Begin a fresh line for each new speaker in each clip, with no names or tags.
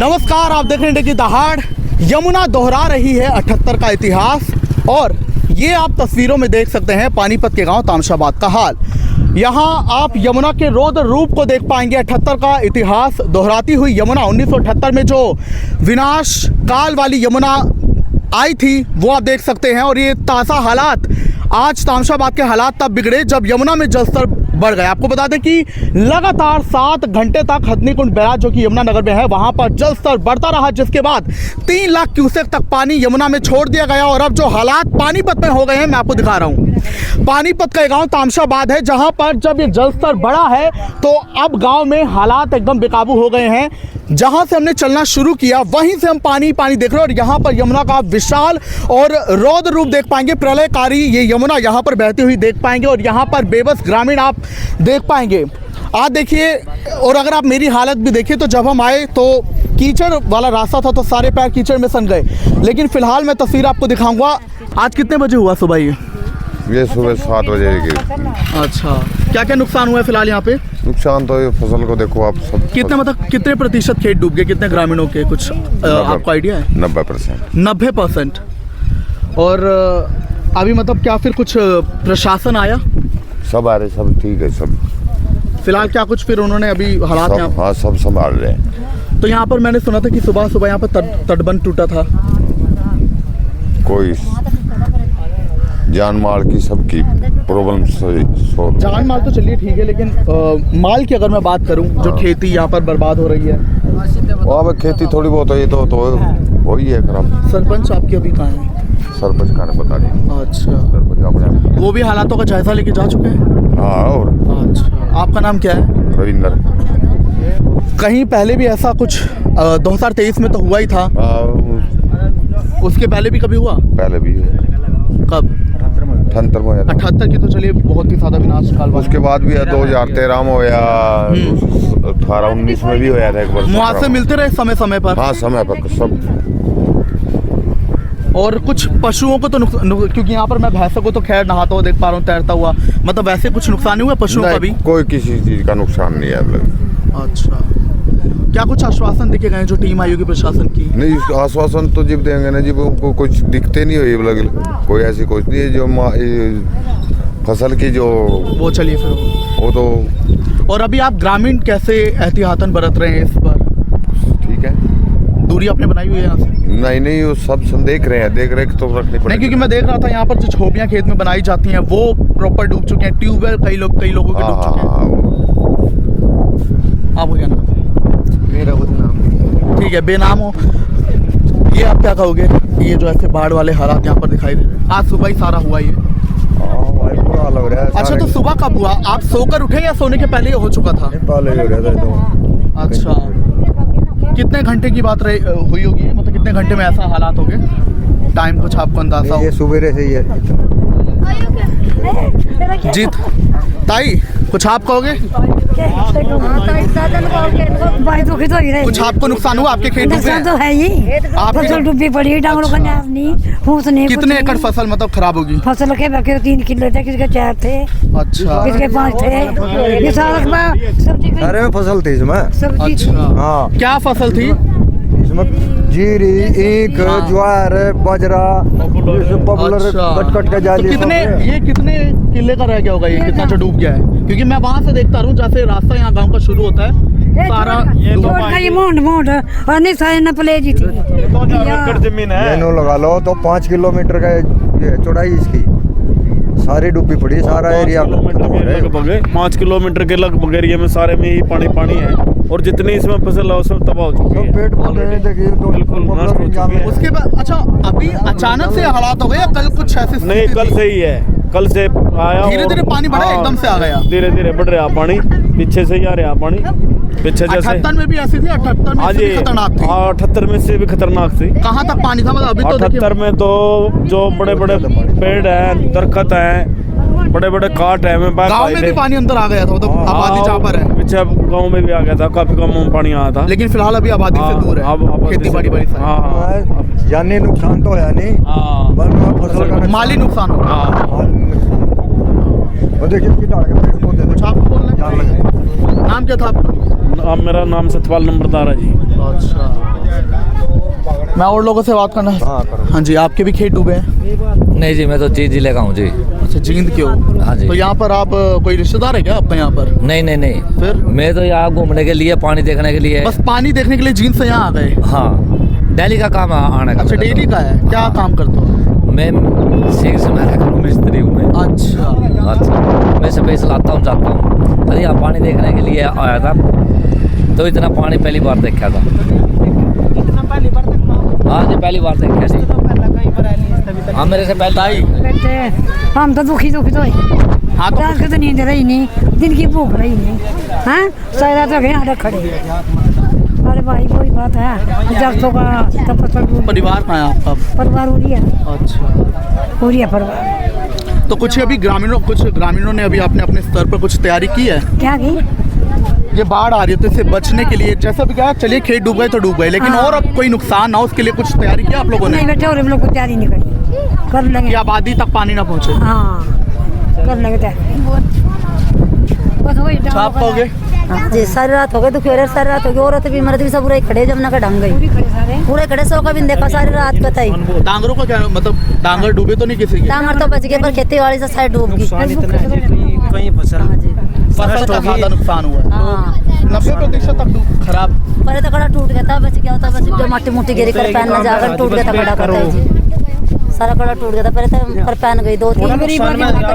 नमस्कार, आप देख रहे हैं कि दहाड़ यमुना दोहरा रही है 78 का इतिहास। और ये आप तस्वीरों में देख सकते हैं पानीपत के गांव तामशाबाद का हाल। यहाँ आप यमुना के रौद्र रूप को देख पाएंगे। 78 का इतिहास दोहराती हुई यमुना, 1978 में जो विनाश काल वाली यमुना आई थी वो आप देख सकते हैं। और ये ताज़ा हालात, आज तामशाबाद के हालात तब बिगड़े जब यमुना में जलस्तर बढ़ गया। आपको बता दें कि लगातार 7 घंटे तक हथनी कुंड बैराज जो कि यमुना नगर में है वहां पर जलस्तर बढ़ता रहा, जिसके बाद 3 लाख क्यूसेक तक पानी यमुना में छोड़ दिया गया। और अब जो हालात पानीपत में हो गए हैं मैं आपको दिखा रहा हूं। पानीपत का गांव तामशाबाद है, जहां पर जब ये जलस्तर बढ़ा है तो अब गांव में हालात एकदम बेकाबू हो गए हैं। जहां से हमने चलना शुरू किया वहीं से हम पानी देख रहे हैं। और यहाँ पर यमुना का विशाल और रौद्र रूप देख पाएंगे, प्रलयकारी ये यमुना यहाँ पर बहती हुई देख पाएंगे। और यहाँ पर बेबस ग्रामीण आप देख पाएंगे। आज देखिए, और अगर आप मेरी हालत भी देखिए तो जब हम आए तो कीचड़ वाला रास्ता था तो सारे पैर कीचड़ में सन गए। लेकिन फिलहाल मैं तस्वीर आपको दिखाऊंगा। आज कितने बजे हुआ सुबह
ये सुबह 7 बजे की।
अच्छा, क्या क्या नुकसान हुआ है फिलहाल यहाँ पे?
नुकसान तो ये फसल को देखो आप सब।
कितने मतलब कितने प्रतिशत खेत डूब गए, कितने ग्रामीणों के कुछ आपको आइडिया है?
90%।
90%। और अभी मतलब क्या फिर कुछ प्रशासन आया?
सब आ रहे, सब ठीक है सब।
फिलहाल क्या कुछ फिर उन्होंने अभी हालात यहाँ?
हाँ, सब संभाल रहे हैं।
तो यहाँ पर मैंने सुना था कि सुबह सुबह यहाँ पर तटबंध टूटा था।
कोई जान माल की सबकी प्रॉब्लम
जान माल तो चलिए ठीक है, लेकिन माल की अगर मैं बात करूं, जो खेती यहाँ पर बर्बाद हो रही है।
अब खेती थोड़ी बहुत है तो वही है खराब।
सरपंच आपके अभी कहाँ है?
सरपंच का पता नहीं।
अच्छा,
सरपंच अपने
वो भी हालातों का जायजा लेके जा चुके हैं?
हाँ। और
अच्छा, आपका नाम क्या है?
रविंदर।
कहीं पहले भी ऐसा कुछ 2023 में तो हुआ ही था। उसके पहले भी कभी हुआ?
पहले भी।
कब?
78 में।
78 की तो चलिए बहुत ही ज्यादा विनाश काल।
उसके बाद भी 2013 में होया, 18-19 में भी होया था एक बार।
मुआवजे मिलते रहे समय समय पर?
हाँ, समय पर सब।
और कुछ पशुओं को तो क्योंकि यहाँ पर मैं भैंसों को तो खैर नहाता हुआ देख पा रहा हूँ, तैरता हुआ, मतलब वैसे कुछ नुकसान नहीं हुआ पशुओं का भी?
कोई किसी चीज का नुकसान नहीं है।
अच्छा, क्या कुछ आश्वासन दिखे गए जो टीम आई होगी प्रशासन की?
नहीं, आश्वासन तो जब देंगे ना, जब उनको कुछ दिखते नहीं हो, कोई ऐसी कुछ नहीं है। जो फसल की जो
वो चलिए फिर
वो तो।
और अभी आप ग्रामीण कैसे एहतियातन बरत रहे हैं इस पर?
ठीक है,
दूरी आपने बनाई हुई है यहाँ से?
नहीं, वो सब देख रहे हैं, देख तो रखनी पड़ेगी।
नहीं, क्योंकि मैं देख रहा था यहाँ पर जो झोपड़ियाँ खेत में बनाई जाती हैं वो प्रॉपर डूब चुके हैं। ट्यूबवेल कई लोगों के डूब चुके हैं। आप हो गया ना?
मेरा खुद नाम
ठीक है, बेनाम हो। ये आप क्या कहोगे, ये जो ऐसे बाढ़ वाले हालात यहाँ पर दिखाई दे रहे हैं? आज सुबह ही सारा हुआ ये?
बुरा लग रहा है।
अच्छा, तो सुबह कब हुआ? आप सोकर उठे या सोने के पहले हो चुका था?
पहले हो रहा था।
अच्छा, कितने घंटे की बात हुई होगी, मतलब कितने घंटे में ऐसा हालात हो गए? टाइम कुछ आपको अंदाजा हो?
ये सुबह से ही है।
जीत ताई, कुछ आप कहोगे? कुछ आपको नुकसान हुआ? आपके खेत
नुकसान तो है ही, फसल डूबी पड़ी है, डांगरों का नाम नहीं, फूस नहीं।
कितने एकड़ फसल मतलब खराब होगी?
फसल के बाकी 3 किलो थे, किसी के 4 थे।
अच्छा,
किसी के 5 थे। ये सारा सब्जी
अरे फसल थी इसमें।
सब्जी थी।
हाँ,
क्या फसल थी
इसमें? जीरी, ईख, ज्वार, बाजरा, पॉपुलर कट का जाली।
तो कितने किले का रह गया होगा ये, कितना जो डूब गया है? क्योंकि मैं वहाँ से देखता रहूँ, जैसे रास्ता यहाँ गांव का शुरू होता है सारा
मोट और नहीं सारे नपले जी थी।
2000 एकड़ जमीन है, लगा लो तो 5 किलोमीटर का चौड़ाई इसकी सारी डूबी पड़ी। सारा एरिया
5 किलोमीटर के लगभग एरिया में सारे में ही पानी है। और जितनी इसमें फसल है सब तबाह हो चुकी है।
पेड़ पौधे देखिए तो
बिल्कुल नष्ट हो चुकी है।
उसके बाद अच्छा, अभी अचानक से हालात हो गए या कल कुछ ऐसे?
नहीं, कल से ही है। कल से आया,
धीरे-धीरे पानी बढ़ा, एकदम से आ गया।
धीरे-धीरे बढ़ रहा पानी, पीछे से ही आ रहा पानी। पीछे जैसे
78 में भी ऐसी थी? 78 में से भी खतरनाक थी?
78 में से भी खतरनाक थी।
कहाँ तक पानी था मतलब अभी? तो
78 में तो जो बड़े-बड़े पेड़ हैं, दरख्त हैं, बड़े-बड़े काट है।
गांव में भी पानी अंदर आ गया था, मतलब आबादी जहाँ पर है
पीछे गांव में भी आ गया था, काफी कम पानी आया था।
लेकिन फिलहाल अभी आबादी से दूर है, खेती बाड़ी बड़ी।
हाँ, जानी नुकसान तो है नहीं, फसल का
माली नुकसान होगा।
देखिए पेड़ पौधे।
कुछ आपको बोलना है? नाम क्या था आपका?
मेरा नाम सतपाल नंबरदार है जी।
अच्छा, मैं और लोगों से बात करना।
हाँ, करो।
हाँ जी, आपके भी खेत डूबे हैं?
नहीं जी, मैं तो जींद जिले का हूँ जी।
अच्छा, जींद के हो?
हाँ जी।
तो यहाँ पर आप कोई रिश्तेदार है क्या आपका यहाँ पर?
नहीं नहीं नहीं,
फिर?
मैं तो यहाँ घूमने के लिए, पानी देखने के लिए।
बस पानी देखने के लिए जींद से यहाँ आ गए?
हाँ, डेली का काम है आने का।
अच्छा,
मेरा
डेली
तो।
का है? क्या काम करते हो?
मैं सिंह से मैं मिस्त्री हूँ मैं।
अच्छा।
अच्छा, मैं स्पेशल आता हूँ जाता हूँ। अरे यहाँ पानी देखने के लिए आया था, तो इतना पानी पहली बार देखा था। हाँ जी, पहली बार देखा जी। हाँ, मेरे से पहले आई।
बैठे हैं। हम तो दुखी दुखी तो
हाँ, तो
रात को तो नींद रही नहीं, दिन की भूख रही नहीं। हाँ, सारी रात हो गए यहाँ खड़े। अरे भाई कोई बात है, जब तो का
परिवार कहाँ है आपका?
परिवार हो रही है,
अच्छा।
हो रही है परिवार।
तो कुछ ग्रामीणों ने अभी अपने अपने स्तर पर कुछ तैयारी की है?
क्या की?
ये बाढ़ आ रही है तो इससे बचने के लिए जैसा भी कहा, चलिए खेत डूब गए तो डूब गए, लेकिन
हाँ।
और अब कोई नुकसान ना हो उसके लिए कुछ तैयारी की आप लोगों ने?
नहीं बेटे, और हम लोग को तैयारी नहीं करी, कर लेंगे।
कि आबादी तक पानी ना पहुंचे?
हाँ, कर लेंगे तैयारी। बस वही
आप कहोगे?
जी, सारी रात हो गई दुखी हो रहे, सारी रात हो गई। औरत भी मर्द भी सब पूरे खड़े, जमुना का ढंग गई पूरे खड़े, सो का भी देखा सारी रात कतई।
डांगरों का क्या मतलब, डांगर डूबे तो नहीं किसी के?
डांगर तो बच गए, पर खेती वाली से सारी डूब गई।
कहीं फसल
फसल का ज्यादा नुकसान हुआ है?
हाँ,
90% तक खराब।
परे तो कड़ा टूट गया था, बच गया था, बच गया माटी मुट्टी गिरी कर पैन न जाकर टूट गया था, कड़ा करता है जी। सारा कड़ा टूट गया था, पहले तो कर पैन गई 2-3 करी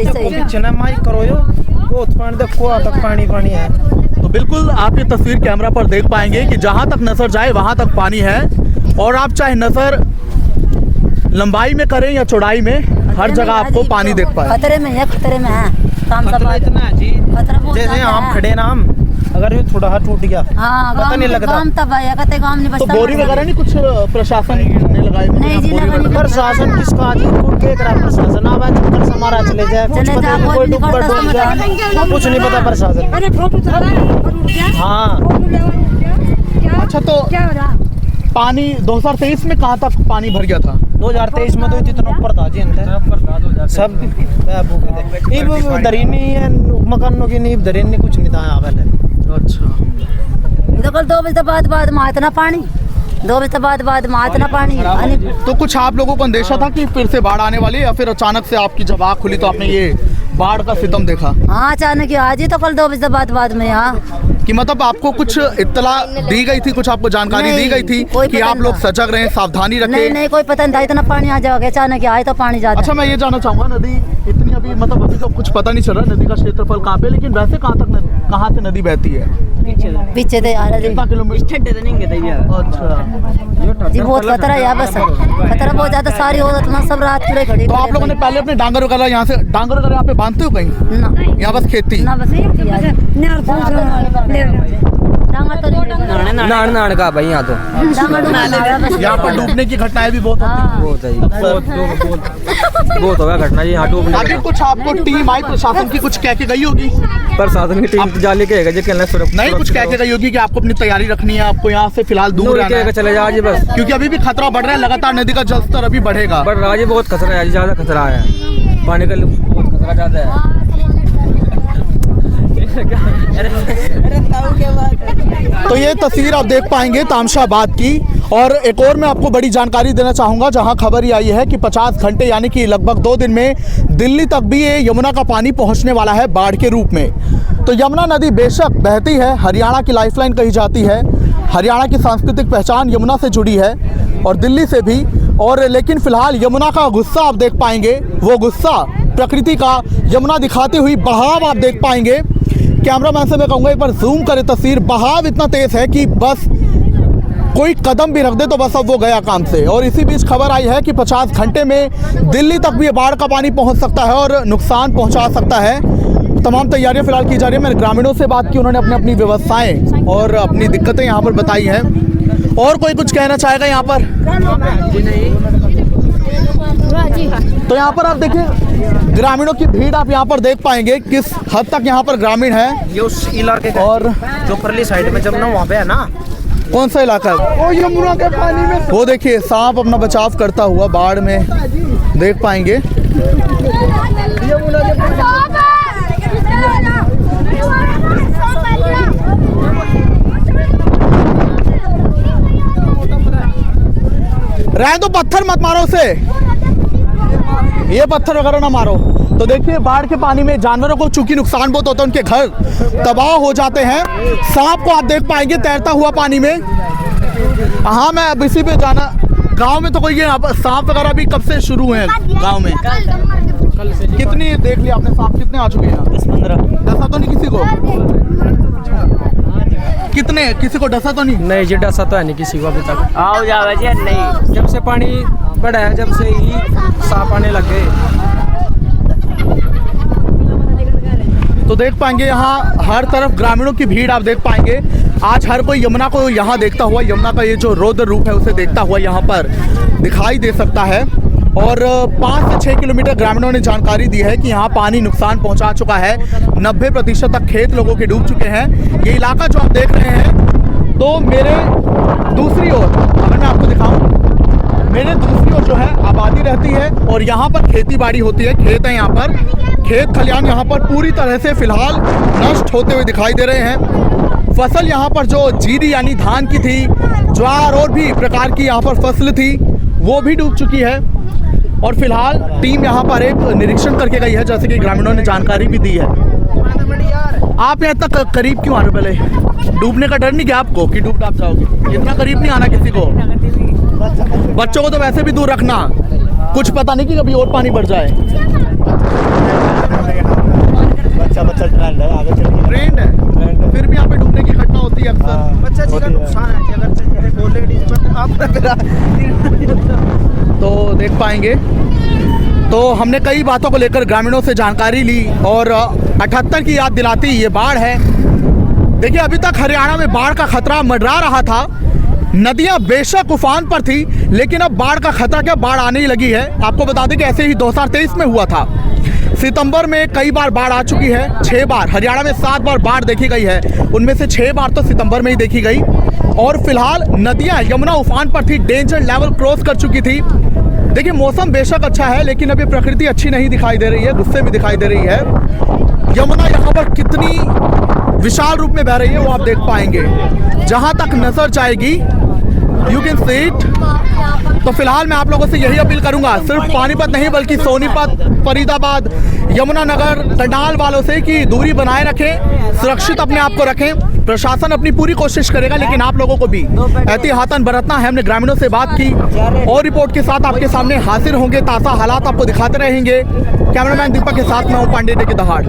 सही।
करो यो बहुत पानी तक कुआ तक पानी है।
तो बिल्कुल आप ये तस्वीर कैमरा पर देख पाएंगे कि जहां तक नजर जाए वहां तक पानी है, और आप चाहे नजर लंबाई में करें या चौड़ाई में, हर जगह आपको पानी देख पाए।
खतरे में है, खतरे में है काम सब।
इतना है जी,
खतरा बहुत
जैसे
ज्यादा
हम
है।
खड़े ना, हम अगर ये थोड़ा हाथ टूट गया,
हाँ,
पता नहीं लगता।
काम तब आया, कहते काम नहीं
तो
बचता।
बोरी वगैरह नहीं कुछ प्रशासन ने लगाए?
नहीं जी,
बोरी
लगा नहीं।
वगैरह?
प्रशासन किसका जी, के करा प्रशासन अब चक्कर से हमारा चले जाए, कुछ
चले
पता
जाओ,
नहीं, कोई
कोई
डूब
नहीं
डूब
करता,
जाए, कुछ नहीं पता प्रशासन।
अरे फोटो चला रहा है, और उठ गया।
हाँ,
फोटो ले और उठ गया। क्या?
अच्छा, तो
क्या हो रहा?
पानी 2023 में कहाँ तक पानी भर गया था?
2023 में तो इतना ऊपर था जी, सब गायब हो गए थे। ये दरीनी है, मकानों की नींव दरीनी कुछ नहीं था यहाँ पहले।
अच्छा।
तो कल 2 बजे बाद में इतना पानी, 2 बजे बाद में इतना पानी।
तो कुछ आप लोगों को अंदेशा था कि फिर से बाढ़ आने वाली है, या फिर अचानक से आपकी जब आँख खुली तो आपने ये बाढ़ का सितम देखा?
हाँ, अचानक ही आज ही तो कल 2 बजे बाद में यहाँ।
कि मतलब आपको कुछ इत्तला दी गई थी, कुछ आपको जानकारी
नहीं,
दी गई थी
कोई
कि
पता
आप
नहीं
लोग
था।
सजग रहें, सावधानी
नहीं
रखें?
नहीं, कोई पता नहीं था इतना पानी आ जाओगे, अचानक ही आए तो पानी ज्यादा।
अच्छा, मैं ये जानना चाहूँगा, नदी इतनी अभी मतलब अभी तो कुछ पता नहीं चल रहा नदी का क्षेत्रफल कहाँ पे, लेकिन वैसे कहाँ से नदी बहती है?
पीछे थे यार जी।
कितना किलोमीटर? अच्छा।
जी, बहुत खतरा है यहाँ, बस खतरा बहुत ज्यादा। सारी औरत ना सब रात पूरे खड़ी।
तो आप लोगों ने पहले अपने डांगर वगैरह यहाँ से, डांगर वगैरह यहाँ पे बांधते हो कहीं?
ना
यहाँ बस खेती?
ना, बस यही थी यार।
नार पूछ ले
डांगर तो नहीं,
नाड़ का भाई यहाँ तो
डांगर तो
यहाँ पर डूबने की घटनाएं भी बहुत होती हैं।
बहुत है, बहुत होगा घटना जी यहाँ डूबने
आगे कुछ आपको टीम आई प्रशासन की कुछ कह के गई होगी?
प्रशासन की टीम जाले के
नहीं, कुछ कह के गई होगी कि आपको अपनी तैयारी रखनी है, आपको यहाँ से फिलहाल दूर रहना है,
चले जा जी बस,
क्योंकि अभी भी खतरा बढ़ रहा है, लगातार नदी का जलस्तर अभी बढ़ेगा।
पर राजी बहुत खतरा है, ज्यादा खतरा है, पानी का बहुत खतरा ज्यादा है।
तो ये तस्वीर आप देख पाएंगे तामशाबाद की। और एक और मैं आपको बड़ी जानकारी देना चाहूँगा, जहां खबर ये आई है कि 50 घंटे यानी कि लगभग 2 दिन में दिल्ली तक भी ये यमुना का पानी पहुंचने वाला है बाढ़ के रूप में। तो यमुना नदी बेशक बहती है, हरियाणा की लाइफलाइन कही जाती है, हरियाणा की सांस्कृतिक पहचान यमुना से जुड़ी है और दिल्ली से भी। और लेकिन फिलहाल यमुना का गुस्सा आप देख पाएंगे, वो गुस्सा प्रकृति का यमुना दिखाती हुई बहाव आप देख पाएंगे। कैमरामैन से मैं कहूँगा एक बार जूम करे तस्वीर, बहाव इतना तेज है कि बस कोई कदम भी रख दे तो बस अब वो गया काम से। और इसी बीच खबर आई है कि 50 घंटे में दिल्ली तक भी ये बाढ़ का पानी पहुंच सकता है और नुकसान पहुंचा सकता है। तमाम तैयारियां फिलहाल की जा रही है। मैंने ग्रामीणों से बात की, उन्होंने अपनी अपनी व्यवस्थाएं और अपनी दिक्कतें यहाँ पर बताई हैं। और कोई कुछ कहना चाहेगा यहाँ पर? तो यहाँ पर आप देखिए ग्रामीणों की भीड़ आप यहाँ पर देख पाएंगे किस हद तक यहाँ पर ग्रामीण है।
ये उस इलाके का
और
जो परली साइड में जब ना वहाँ पे है ना,
कौन सा इलाका है?
वो यमुना के पानी में
वो देखिए सांप अपना बचाव करता हुआ बाढ़ में देख पाएंगे। रहने दो, पत्थर मत मारो उसे, ये पत्थर वगैरह ना मारो। तो देखिए बाढ़ के पानी में जानवरों को चूंकि नुकसान बहुत होता है, उनके घर तबाह हो जाते हैं। सांप को आप देख पाएंगे तैरता हुआ पानी में। हाँ, मैं अब इसी पे जाना, गांव में तो कोई ये सांप वगैरह भी कब से शुरू हुए हैं गांव में? कितनी देख लिया आपने सांप, कितने आ चुके हैं?
10-15।
डसा तो नहीं किसी को? कितने, किसी को डसा तो नहीं?
नहीं जी, डसा तो है नहीं किसी को अभी तक।
आओ जावे जी नहीं,
जब से पानी बढ़ा है, जब से ही सांप आने लग गए।
तो देख पाएंगे यहाँ हर तरफ ग्रामीणों की भीड़ आप देख पाएंगे। आज हर कोई यमुना को यहाँ देखता हुआ, यमुना का ये जो रौद्र रूप है उसे देखता हुआ यहाँ पर दिखाई दे सकता है। और 5 से 6 किलोमीटर ग्रामीणों ने जानकारी दी है कि यहाँ पानी नुकसान पहुँचा चुका है। 90% तक खेत लोगों के डूब चुके हैं। ये इलाका जो आप देख रहे हैं, तो मेरे दूसरी ओर अगर मैं आपको दिखाऊं, मेरे दूसरी ओर जो है आबादी रहती है और यहाँ पर खेती बाड़ी होती है, खेत है यहाँ पर, खेत खलियान यहाँ पर पूरी तरह से फिलहाल नष्ट होते हुए दिखाई दे रहे हैं। फसल यहाँ पर जो जीरी यानी धान की थी, ज्वार और भी प्रकार की यहाँ पर फसल थी, वो भी डूब चुकी है। और फिलहाल टीम यहाँ पर एक निरीक्षण करके गई है, जैसे कि ग्रामीणों ने जानकारी भी दी है। आप यहाँ तक करीब क्यों आ रहे हो? पहले डूबने का डर नहीं क्या आपको कि डूब डाब जाओगे? इतना करीब नहीं आना किसी को। बच्चों को तो वैसे भी दूर रखना, कुछ पता नहीं कि कभी और पानी बढ़ जाए।
बच्चा
ट्रेंड है, फिर भी यहाँ पे डूबने की घटना होती है अक्सर।
बच्चा जी का नुकसान है, अगर बोले
तो देख पाएंगे। तो हमने कई बातों को लेकर ग्रामीणों से जानकारी ली और 78 की याद दिलाती ये बाढ़ है। देखिए अभी तक हरियाणा में बाढ़ का खतरा मंडरा रहा था। नदियां बेशक उफान पर थी, लेकिन अब बाढ़ का खतरा क्या, बाढ़ आने ही लगी है। आपको बता दें कि ऐसे ही 2023 में हुआ था। सितंबर में कई बार बाढ़ आ चुकी है, 6 बार। हरियाणा में 7 बार बाढ़ देखी गई है, उनमें से 6 बार तो सितंबर में ही देखी गई। और फिलहाल नदियां यमुना उफान पर थी, डेंजर लेवल क्रॉस कर चुकी थी। देखिए मौसम बेशक अच्छा है, लेकिन अभी प्रकृति अच्छी नहीं दिखाई दे रही है, गुस्से में दिखाई दे रही है। यमुना यहाँ पर कितनी विशाल रूप में बह रही है वो आप देख पाएंगे। जहाँ तक नजर जाएगी यू कैन सी इट। तो फिलहाल मैं आप लोगों से यही अपील करूंगा, सिर्फ पानीपत नहीं बल्कि सोनीपत, फरीदाबाद, यमुनानगर, करनाल वालों से कि दूरी बनाए रखें, सुरक्षित अपने आप को रखें। प्रशासन अपनी पूरी कोशिश करेगा, लेकिन आप लोगों को भी एहतियातन बरतना है। हमने ग्रामीणों से बात की और रिपोर्ट के साथ आपके सामने हाजिर होंगे, ताज़ा हालात आपको दिखाते रहेंगे। कैमरामैन दीपक के साथ मैं हूं पांडे के दहाड़।